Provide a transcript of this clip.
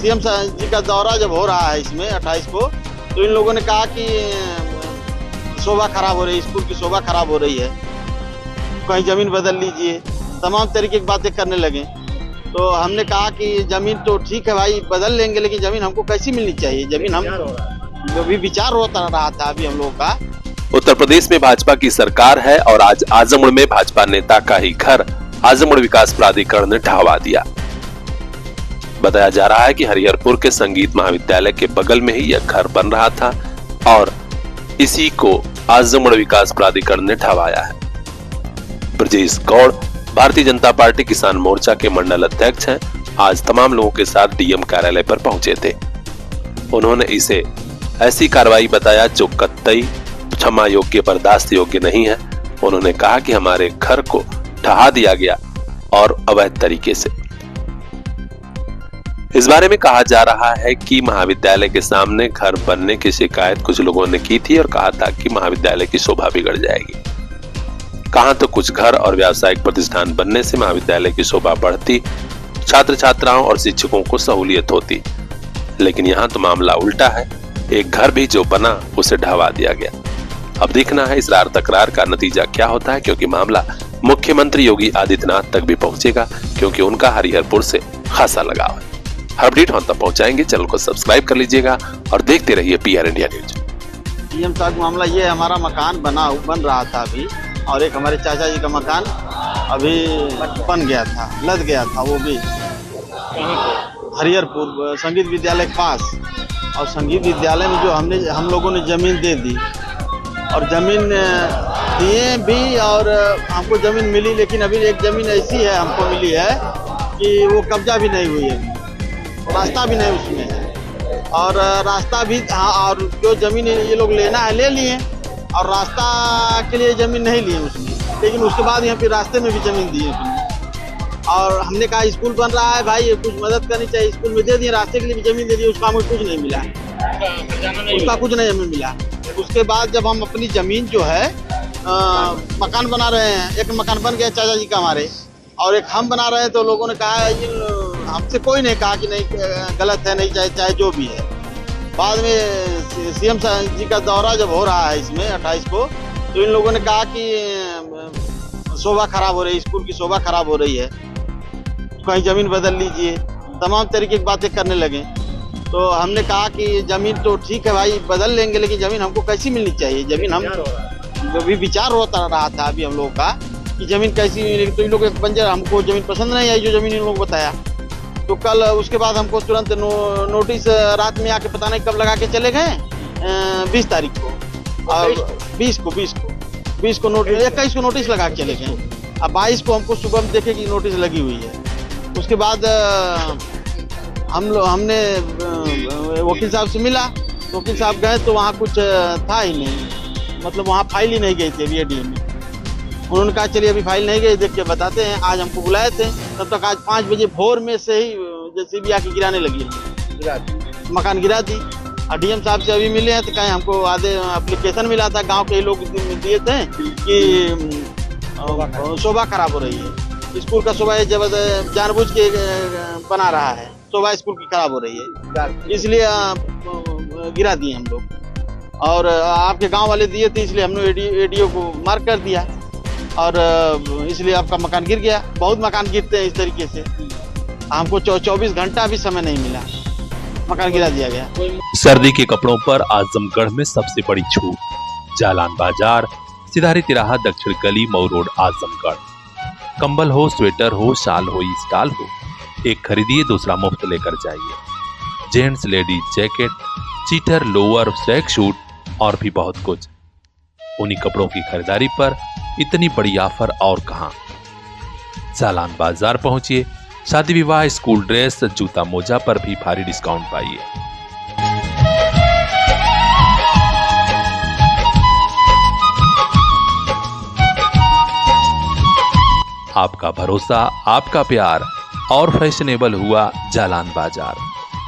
CM जी का दौरा जब हो रहा है इसमें 28 को, तो इन लोगों ने कहा कि शोभा खराब हो रही है, स्कूल की शोभा खराब हो रही है, कहीं जमीन बदल लीजिए, तमाम तरीके की बातें करने लगे। तो हमने कहा कि जमीन तो ठीक है भाई, बदल लेंगे, लेकिन जमीन हमको कैसी मिलनी चाहिए? जमीन हम अभी विचार होता रहा था अभी हम लोगों का। उत्तर प्रदेश में भाजपा की सरकार है और आज आजमगढ़ में भाजपा नेता का ही घर आजमगढ़ विकास प्राधिकरण ने ढहवा दिया। बताया जा रहा है कि हरिहरपुर के संगीत महाविद्यालय के बगल में ही यह घर बन रहा था और इसी को आजमगढ़ विकास प्राधिकरण ने ढहवाया है। ब्रजेश गौड़ भारतीय जनता पार्टी किसान मोर्चा के मंडल अध्यक्ष हैं। आज तमाम लोगों के साथ डीएम कार्यालय पर पहुंचे थे। उन्होंने इसे ऐसी कार्रवाई बताया जो कतई क्षमा योग्य, बर्दाश्त योग्य नहीं है। उन्होंने कहा कि हमारे घर को ढहा दिया गया और अवैध तरीके से। इस बारे में कहा जा रहा है कि महाविद्यालय के सामने घर बनने की शिकायत कुछ लोगों ने की थी और कहा था कि महाविद्यालय की शोभा बिगड़ जाएगी। कहां तो कुछ घर और व्यावसायिक प्रतिष्ठान बनने से महाविद्यालय की शोभा बढ़ती, छात्र छात्राओं और शिक्षकों को सहूलियत होती, लेकिन यहाँ तो मामला उल्टा है। एक घर भी जो बना उसे ढहवा दिया गया। अब देखना है इस रार तकरार का नतीजा क्या होता है, क्योंकि मामला मुख्यमंत्री योगी आदित्यनाथ तक भी पहुंचेगा, क्योंकि उनका हरिहरपुर से खासा लगाव है। अपडेट हम तक पहुंचाएंगे। चैनल को सब्सक्राइब कर लीजिएगा और देखते रहिए PR इंडिया न्यूज। डीएम साहब का मामला ये, हमारा मकान बन रहा था अभी, और एक हमारे चाचा जी का मकान अभी बन गया था, लद गया था, वो भी हरिहरपुर संगीत विद्यालय के पास। और संगीत विद्यालय में जो हम लोगों ने जमीन दे दी और जमीन दिए भी, और हमको जमीन मिली, लेकिन अभी एक जमीन ऐसी है हमको मिली है कि वो कब्जा भी नहीं हुई है, रास्ता भी नहीं उसमें है, और रास्ता भी, हाँ, और जो जमीन ये लोग लेना है ले लिए, और रास्ता के लिए जमीन नहीं लिए उसमें, लेकिन उसके बाद यहाँ पे रास्ते में भी जमीन दी है। और हमने कहा स्कूल बन रहा है भाई, कुछ मदद करनी चाहिए, स्कूल में दे दिए, रास्ते के लिए भी जमीन दे दी, उसका हमें कुछ नहीं मिला, उसका कुछ नहीं हमें मिला। उसके बाद जब हम अपनी जमीन जो है मकान बना रहे हैं, एक मकान बन गया चाचा जी का हमारे, और एक हम बना रहे हैं, तो लोगों ने कहा, हमसे कोई नहीं कहा कि नहीं गलत है, नहीं चाहे जो भी है। बाद में सीएम जी का दौरा जब हो रहा है इसमें 28 को, तो इन लोगों ने कहा कि शोभा खराब हो रही है, स्कूल की शोभा खराब हो रही है, कहीं जमीन बदल लीजिए, तमाम तरीके की बातें करने लगे। तो हमने कहा कि जमीन तो ठीक है भाई, बदल लेंगे, लेकिन जमीन हमको कैसी मिलनी चाहिए? जमीन हम अभी विचार होता रहा था अभी हम लोगों का कि जमीन कैसी मिलेगी। तो इन लोग बंजर, हमको जमीन पसंद नहीं आई जो जमीन इन लोगों को बताया। तो कल उसके बाद हमको तुरंत नोटिस रात में आके पता नहीं कब लगा के चले गए, 20 तारीख को, और 20 को नोटिस, 21 को नोटिस लगा के चले गए। अब 22 को हमको सुबह में देखे कि नोटिस लगी हुई है। उसके बाद हमने वकील साहब से मिला, तो वकील साहब गए तो वहाँ कुछ था ही नहीं, मतलब वहाँ फाइल ही नहीं गई थी अभी ADM में। उन्होंने कहा चलिए अभी फाइल नहीं गई, देख के बताते हैं। आज हमको बुलाए थे, तब तक आज 5 बजे भोर में से ही JCB आके गिराने लगी, मकान गिरा दी। और DM साहब से अभी मिले हैं तो कहें हमको आधे एप्लीकेशन मिला था, गांव के लोग दिए थे कि शोभा खराब हो रही है, स्कूल का शोभा जानबूझ के बना रहा है, शोभा स्कूल की खराब हो रही है, इसलिए गिरा दिए हम लोग। और आपके गांव वाले दिए थे, इसलिए हमने ADO को मार्क कर दिया, और इसलिए आपका मकान गिर गया। बहुत मकान गिरते हैं इस तरीके से, हमको 24 घंटा भी समय नहीं मिला, मकान गिरा दिया गया। सर्दी के कपड़ों पर आजमगढ़ में सबसे बड़ी छूट, जालान बाजार, सिधारी तिराहा, दक्षिण गली, मऊ रोड, आजमगढ़। कंबल हो, स्वेटर हो, शाल हो, स्टॉल हो, एक खरीदिए दूसरा मुफ्त लेकर जाइए। Gents ladies jacket, sweater, lower, swag suit और भी बहुत कुछ। उन्हीं कपड़ों की खरीदारी पर इतनी बड़ी ऑफर और कहां। जालान बाजार पहुंचिए, शादी विवाह, स्कूल ड्रेस, जूता मोजा पर भी भारी डिस्काउंट पाइए। आपका भरोसा, आपका प्यार और फैशनेबल हुआ जालान बाजार।